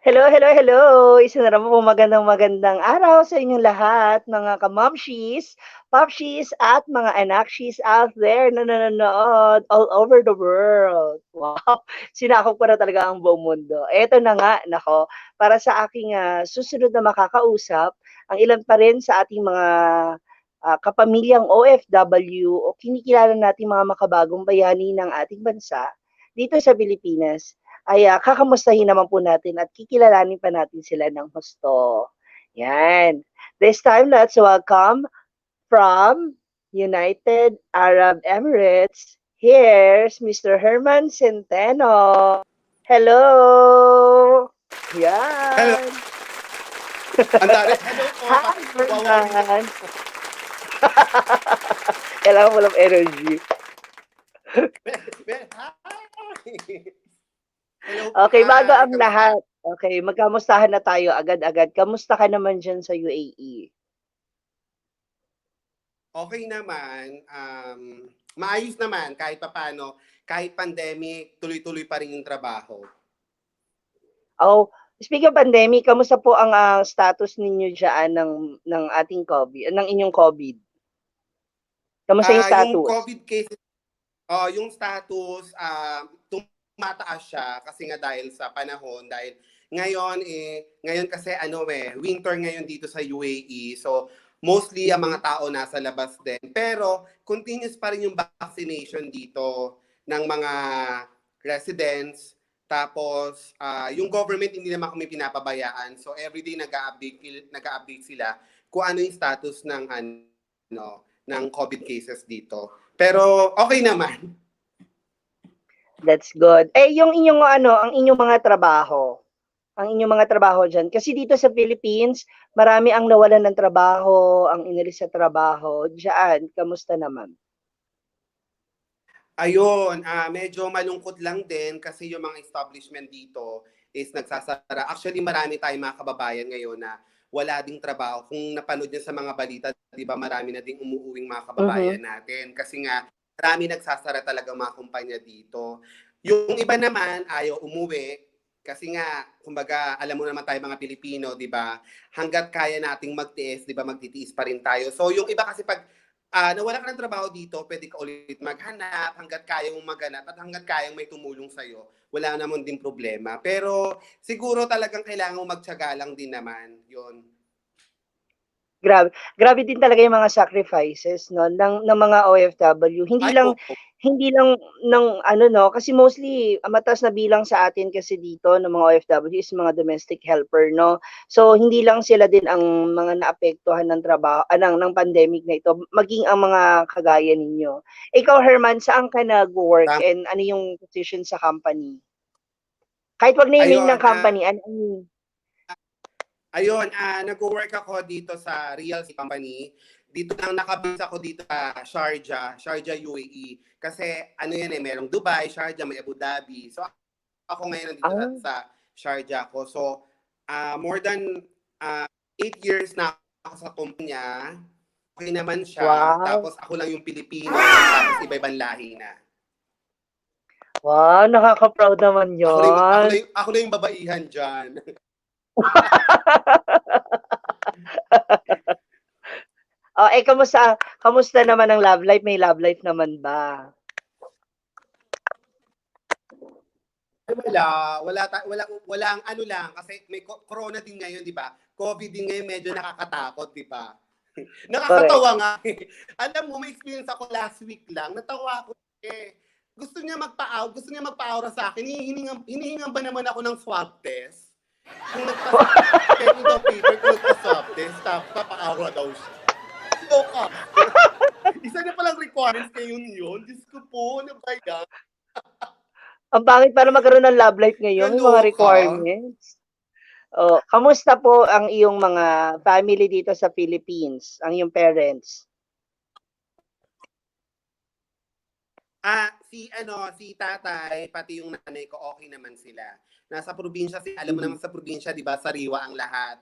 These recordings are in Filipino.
Hello, hello, hello! Isa na naman pong magandang araw sa inyong lahat, mga kamamshis, popshis, at mga anakshes out there na nanonood all over the world. Wow! Sinakop ko na talaga ang buong mundo. Eto na nga, nako, para sa aking susunod na makakausap, ang ilan pa rin sa ating mga kapamilyang OFW o kinikilala nating mga makabagong bayani ng ating bansa dito sa Pilipinas ay kakamustahin naman po natin at kikilalanin pa natin sila ng husto. Yan. This time, let's welcome from United Arab Emirates. Here's Mr. Herman Centeno. Hello! Hello, Yan. Antares. Hello po. Hi, Wawawin ako. Herman. Kailangan mo lang energy. Hi. Hello, Okay, bago hi. ang Kamusta? lahat. Okay, magkamustahan na tayo agad-agad. Kamusta ka naman dyan sa UAE? Okay naman. Maayos naman kahit papaano. Kahit pandemic, tuloy-tuloy pa rin yung trabaho. Oh, speaking of pandemic, kamusta po ang status ninyo diyan ng ating COVID, ng inyong COVID? Kamusta yung Yung status? COVID cases, yung status, tumataas siya kasi nga dahil sa panahon. Dahil ngayon kasi winter ngayon dito sa UAE. So, mostly ang mga tao nasa labas din. Pero, continuous pa rin yung vaccination dito ng mga residents. Tapos, yung government hindi naman kami pinapabayaan. So, everyday nag-update sila kung ano yung status ng COVID cases dito. Pero, okay naman. That's good. Eh, yung inyong ang inyong mga trabaho. Ang inyong mga trabaho diyan. Kasi dito sa Philippines, marami ang nawalan ng trabaho, ang inalis sa trabaho. Diyan, kamusta naman? Ayun, medyo malungkot lang din kasi yung mga establishment dito is nagsasara. Actually, marami tayong mga kababayan ngayon na wala ding trabaho. Kung napanood niyo sa mga balita, di ba marami na ding umuuwing mga kababayan Mhm. natin. Kasi nga, marami nagsasara talaga mga kumpanya dito. Yung iba naman, ayaw umuwi. Kasi nga, kumbaga, alam mo naman tayo mga Pilipino, di ba? Hanggat kaya nating magtiis, di ba, magtitiis pa rin tayo. So, yung iba kasi pag nawala ka ng trabaho dito, pwede ka ulit maghanap hanggat kayang maghanap at hanggat kayang may tumulong sa'yo, wala naman din problema. Pero siguro talagang kailangan mo magtiyaga lang din naman. Yun. Grabe, grabe din talaga yung mga sacrifices 'no ng mga OFW. Hindi Ay, lang oo. hindi lang ng ano 'no, kasi mostly ang mataas na bilang sa atin kasi dito ng mga OFW is mga domestic helper 'no. So hindi lang sila din ang mga naapektuhan ng trabaho ng pandemic na ito, maging ang mga kagaya ninyo. Ikaw Herman, saan ka nagwo-work Tam- and ano yung position sa company? Kahit 'wag na i-name ng ayun, company, ano yung nag-work ako dito sa Real Estate Company. Dito lang nakabase ako dito sa Sharjah, UAE. Kasi merong Dubai, Sharjah, may Abu Dhabi. So ako ngayon nandito ah, sa Sharjah ko. So more than 8 years na ako sa kumpanya. Okay naman siya. wow. Tapos ako lang yung Pilipino. Tapos iba-ibang lahi na. Wow, nakaka-proud naman Ako na yung, ako yon. na yung, ako na yung babaihan dyan. Oh, eh kamusta naman ang love life? May love life naman ba? Ay, wala ang ano lang. Kasi may corona din ngayon, di ba? COVID din ngayon, medyo nakakatakot, di ba? Correct. Nakakatawa nga. Alam mo, may experience ako last week lang. Natawa ako eh. Gusto niya magpa-aura sa akin. Hinihingan ba naman ako ng swab test? Kung penny daw paper, kung nagpa-swab test, tapos papa-aura daw siya. Loka. Isa na palang requirements ngayon yun. Diyos ko po, ano ba yan? Ang pangit para magkaroon ng love life ngayon, may mga Kaloka. requirements. Oh, kamusta po ang iyong mga family dito sa Philippines? Ang iyong parents? Si tatay, pati yung nanay ko, okay naman sila. Nasa probinsya, alam mo Mhm. naman sa probinsya, di ba, sariwa ang lahat.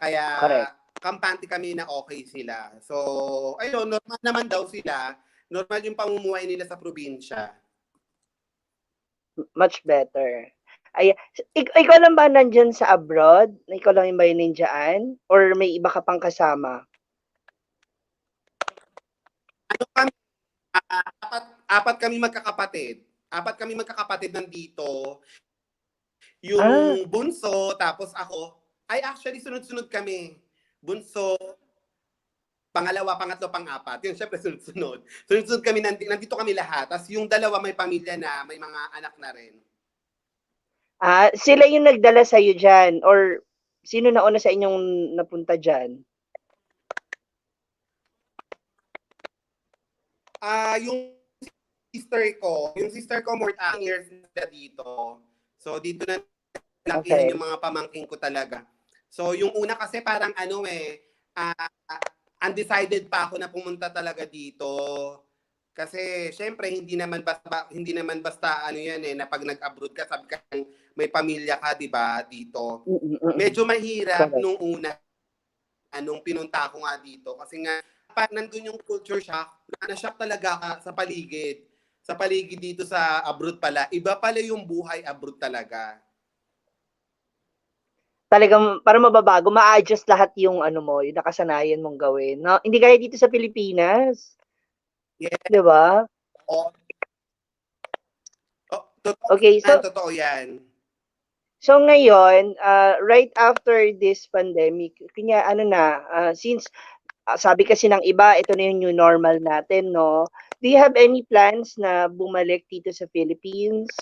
Kaya, Correct. kampante kami na okay sila. So, ayun, normal naman daw sila. Normal yung pamumuhay nila sa probinsya. Much better. Ay, ikaw lang ba nandiyan sa abroad? Ikaw lang yung ba yung nandiyan? Or may iba ka pang kasama? Ano kami, apat kami magkakapatid. Apat kami magkakapatid nandito. Ah, Yung bunso, tapos ako. Ay, actually, sunod-sunod kami. Bunso, pangalawa, pangatlo, pang-apat. Yun, syempre, sunod-sunod. Sunod-sunod kami, nandito kami lahat. Tapos yung dalawa may pamilya na, may mga anak na rin. sila yung nagdala sa'yo diyan or sino nauna sa inyong napunta diyan? Yung sister ko more than years na dito. So, dito na lakihan Okay. yung mga pamangking ko talaga. So, yung una kasi parang undecided pa ako na pumunta talaga dito. Kasi syempre hindi naman basta ano yan na pag nag-abroad ka sabi ka may pamilya ka 'di ba dito. Mm. Medyo mahirap Correct. nung una nung pinunta ko nga dito kasi nga pag nandun yung culture shock, na-shock talaga ka sa paligid. Sa paligid dito sa abroad pala, iba pala yung buhay abroad talaga. Talagang parang mababago, ma-a-adjust lahat yung ano mo, yung nakasanayan mong gawin, 'no? Hindi gaya dito sa Pilipinas, Yes. 'di ba? Oh, oh, totoo Okay, yan, so totoo yan. ngayon, right after this pandemic, kanya ano na, since sabi kasi ng iba, ito na yung new normal natin, no? Do you have any plans na bumalik dito sa Philippines?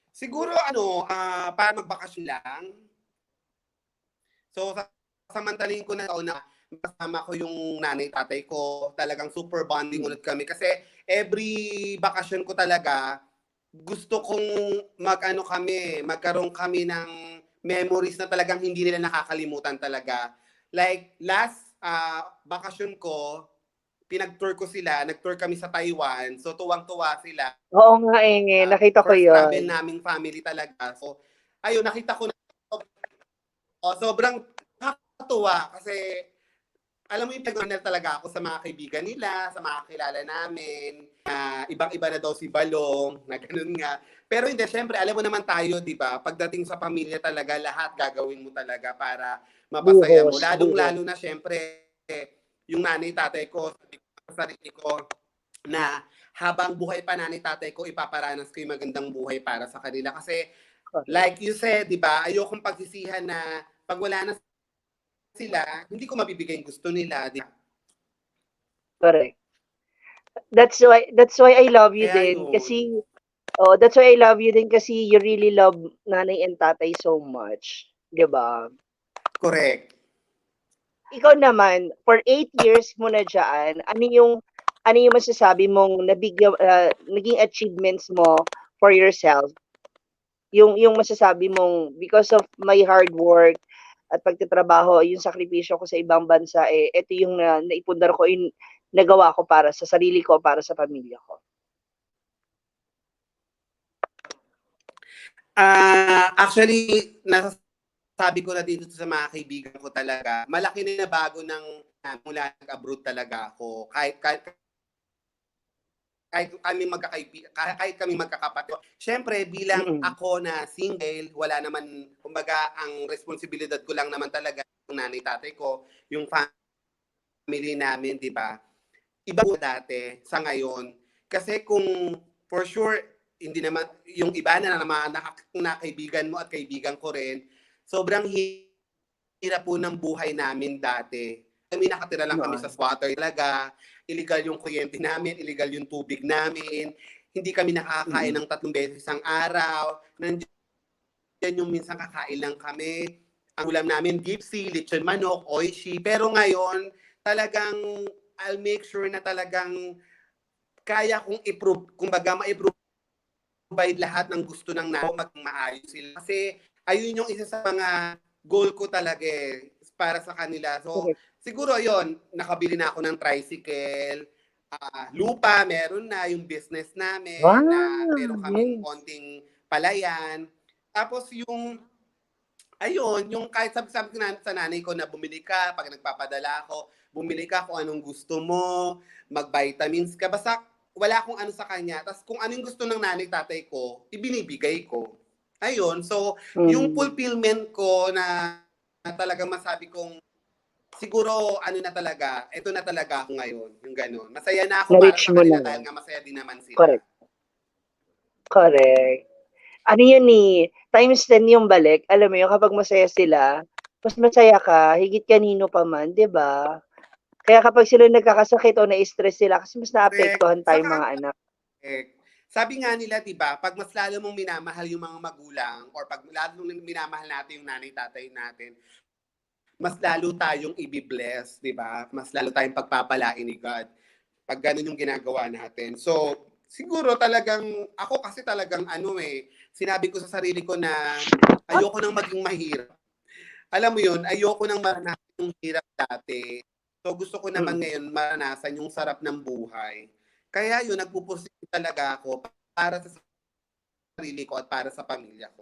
Siguro para magbakasyon lang. So, samantalin ko na taon na kasama ko yung nanay tatay ko. Talagang super bonding Hmm, ulit kami. Kasi every bakasyon ko talaga, gusto kong magkaroon kami ng memories na talagang hindi nila nakakalimutan talaga. Like, last bakasyon ko, pinag-tour ko sila, nag-tour kami sa Taiwan. So, tuwang-tuwa sila. oo nga, eh, nakita ko First travel yun. naming family talaga. So, ayun, nakita ko na sobrang nakakatuwa kasi alam mo yung pinag talaga ako sa mga kaibigan nila, sa mga kilala namin, ibang-iba na daw si Balong, na ganun nga. Pero hindi, syempre, alam mo naman tayo, di ba? Pagdating sa pamilya talaga, lahat gagawin mo talaga para mapasaya mo. Buhos, buhos. Lalong-lalo na, syempre, yung nanay, tatay ko, sabi ko sa sarili ko, na habang buhay pa nanay, tatay ko, ipaparanas ko yung magandang buhay para sa kanila. Kasi, Correct. like you said, di ba, ayokong pagsisihan na pag wala na sila, hindi ko mabibigay yung gusto nila. Di ba? Correct. That's why I love you Kaya din yun. kasi that's why I love you din kasi you really love nanay and tatay so much, 'di ba? Correct. Ikaw naman, for 8 years mo na diyan, ano yung masasabi mong naging achievements mo for yourself? Yung masasabi mong because of my hard work at pagtatrabaho, yung sakripisyo ko sa ibang bansa, ito yung naipundar ko, yung nagawa ko para sa sarili ko, para sa pamilya ko. Actually, nasasabi ko na dito sa mga kaibigan ko talaga, malaki na bago ng mula nag-abroad talaga ako. Kahit kami magkakapatid. Siyempre, bilang Mm. ako na single, wala naman, kumbaga, ang responsibilidad ko lang naman talaga yung nanay, tatay ko, yung family namin, di ba? Iba po dati sa ngayon. Kasi kung for sure, hindi naman, yung iba na naman na kaibigan mo at kaibigan ko rin, sobrang hirap po ng buhay namin dati. Kami nakatira lang kami sa Noon. squatter talaga, illegal yung kuryente namin, illegal yung tubig namin, hindi kami nakakain Mm. ng 3 beses ang araw, nandiyan yung minsan kakain lang kami, ang ulam namin gipsy, lechon manok, oishi, pero ngayon, talagang I'll make sure na talagang kaya kong i-prove, kumbaga ma-provide lahat ng gusto ng nao, maging maayos sila. Kasi ayun yung isa sa mga goal ko talaga para sa kanila. So, Correct. siguro yon nakabili na ako ng tricycle, lupa, meron na yung business namin, na Wow, meron kaming nice. konting palayan. Tapos yung ayun, yung kahit sabi ko na sa nanay ko na bumili ka, pag nagpapadala ako, bumili ka kung anong gusto mo, mag-vitamins ka, basta wala akong ano sa kanya. Tapos kung ano yung gusto ng nanay tatay ko, ibinibigay ko. Ayun, so yung fulfillment ko na talagang masabi kong siguro ano na talaga, ito na talaga ako ngayon, yung gano'n. Masaya na ako para Na-reach sa mo kanila na. dahil nga masaya din naman sila. Correct. Correct. Ano yun times 10 yung balik. Alam mo yun, kapag masaya sila, mas masaya ka, higit kanino pa man, di ba? Kaya kapag sila nagkakasakit o na-stress sila, kasi mas naapektuhan tayong mga anak. Sabi nga nila, di ba, pag mas lalo mong minamahal yung mga magulang or pag lalo mong minamahal natin yung nanay, tatay natin, mas lalo tayong i-bless, di ba? Mas lalo tayong pagpapalain ni God pag ganun yung ginagawa natin. So, siguro talagang, ako kasi talagang sinabi ko sa sarili ko na ayoko nang maging mahirap. Alam mo yun, ayoko nang maranasan yung hirap dati. So, gusto ko naman ngayon maranasan yung sarap ng buhay. Kaya yun, nagpupursige talaga ako para sa sarili ko at para sa pamilya ko.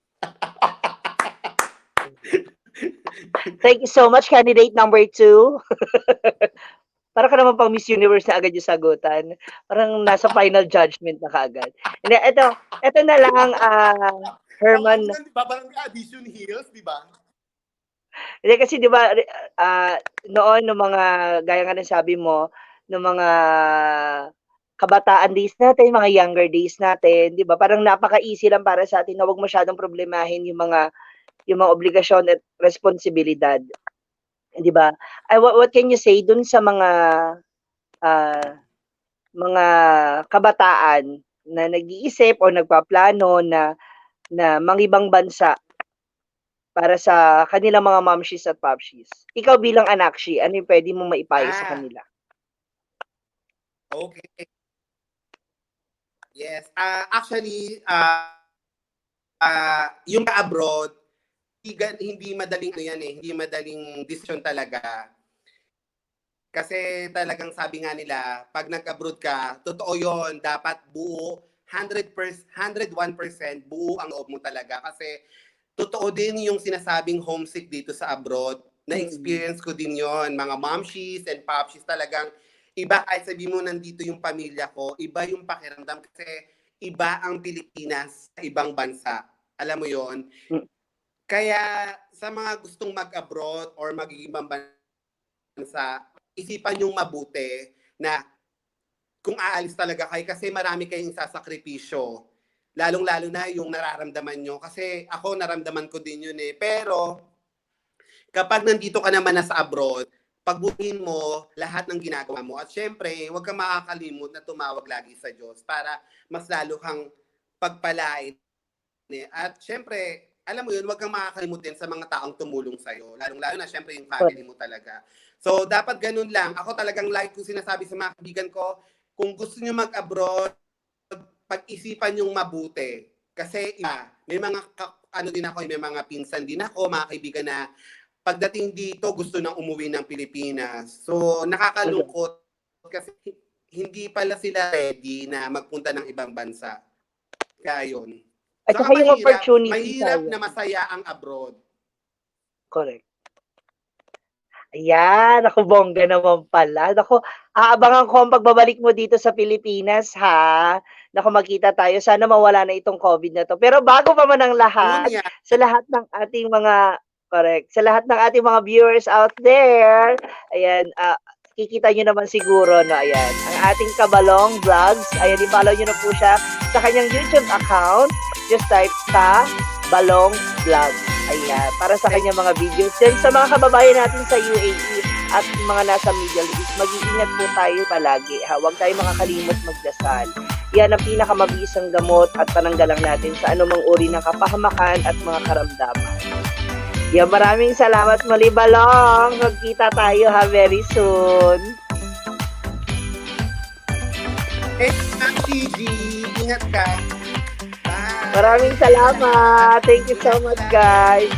Thank you so much, candidate number 2. Para ka naman pang Miss Universe na agad yung sagutan. Parang nasa final judgment na kaagad. Ito na lang, Herman. Di ba? Parang Addition Hills, di ba? Hindi kasi di ba, noon, no mga, gaya nga ng sabi mo, no mga kabataan days natin, mga younger days natin, di ba? Parang napaka-easy lang para sa atin na huwag masyadong problemahin yung mga obligasyon at responsibilidad. Di ba? What can you say dun sa mga kabataan na nag-iisip o nagpaplano na mangibang bansa para sa kanilang mga momshies at popshies? Ikaw bilang anakshi, ano yung pwede mong maipayo sa kanila? Okay. Yes. Actually, yung abroad, hindi madaling hindi madaling decision talaga. Kasi talagang sabi nga nila, pag nag-abroad ka, totoo yon, dapat buo 101% buo ang loob mo talaga. Kasi totoo din yung sinasabing homesick dito sa abroad. Na-experience ko din yon, mga momshies and popshies, talagang iba kahit sabi mo nandito yung pamilya ko, iba yung pakiramdam kasi iba ang Pilipinas sa ibang bansa. Alam mo yon? Kaya sa mga gustong mag-abroad or mag-ibang bansa, isipan yung mabuti na kung aalis talaga kayo kasi marami kayong sasakripisyo. Lalong-lalo na yung nararamdaman nyo. Kasi ako naramdaman ko din yun Pero kapag nandito ka naman na sa abroad, pagbuhin mo lahat ng ginagawa mo. At syempre, huwag kang makakalimot na tumawag lagi sa Diyos para mas lalo kang pagpalain. At syempre, alam mo yun, huwag kang makakalimot din sa mga taong tumulong sa'yo. Lalong-lalo na syempre yung family mo talaga. So, dapat ganun lang. Ako talagang like ko sinasabi sa mga kaibigan ko, kung gusto nyo mag-abroad, pag-isipan yung mabuti. Kasi may mga, may mga pinsan din ako, mga kaibigan na pagdating dito, gusto nang umuwi ng Pilipinas. So, nakakalungkot kasi hindi pala sila ready na magpunta ng ibang bansa. Kaya yun. At saka yung opportunity. Mahirap na masaya ang abroad. Correct. Ayan, ako bongga naman pala. Ako, aabangan ko ang pagbabalik mo dito sa Pilipinas, ha? Naku, magkita tayo. Sana mawala na itong COVID na to. Pero bago pa man ang lahat, sa lahat ng ating mga, sa lahat ng ating mga viewers out there, ayan, kikita nyo naman siguro, no? Ayan, ang ating Kabalong Vlogs. Ayan, i-follow nyo na po siya sa kanyang YouTube account. Just type sa Balong Vlogs. Ayan, para sa kanyang mga videos. Then sa mga kababayan natin sa UAE at mga nasa Middle East, mag-iingat po tayo palagi. Huwag tayo makakalimot magdasal. Yan ang pinakamabisang gamot at pananggalang natin sa anumang uri ng kapahamakan at mga karamdaman. Yan, maraming salamat muli, Balong. Magkita tayo very soon. Hey, Gigi, ingat ka. Maraming salamat. Thank you so much, guys.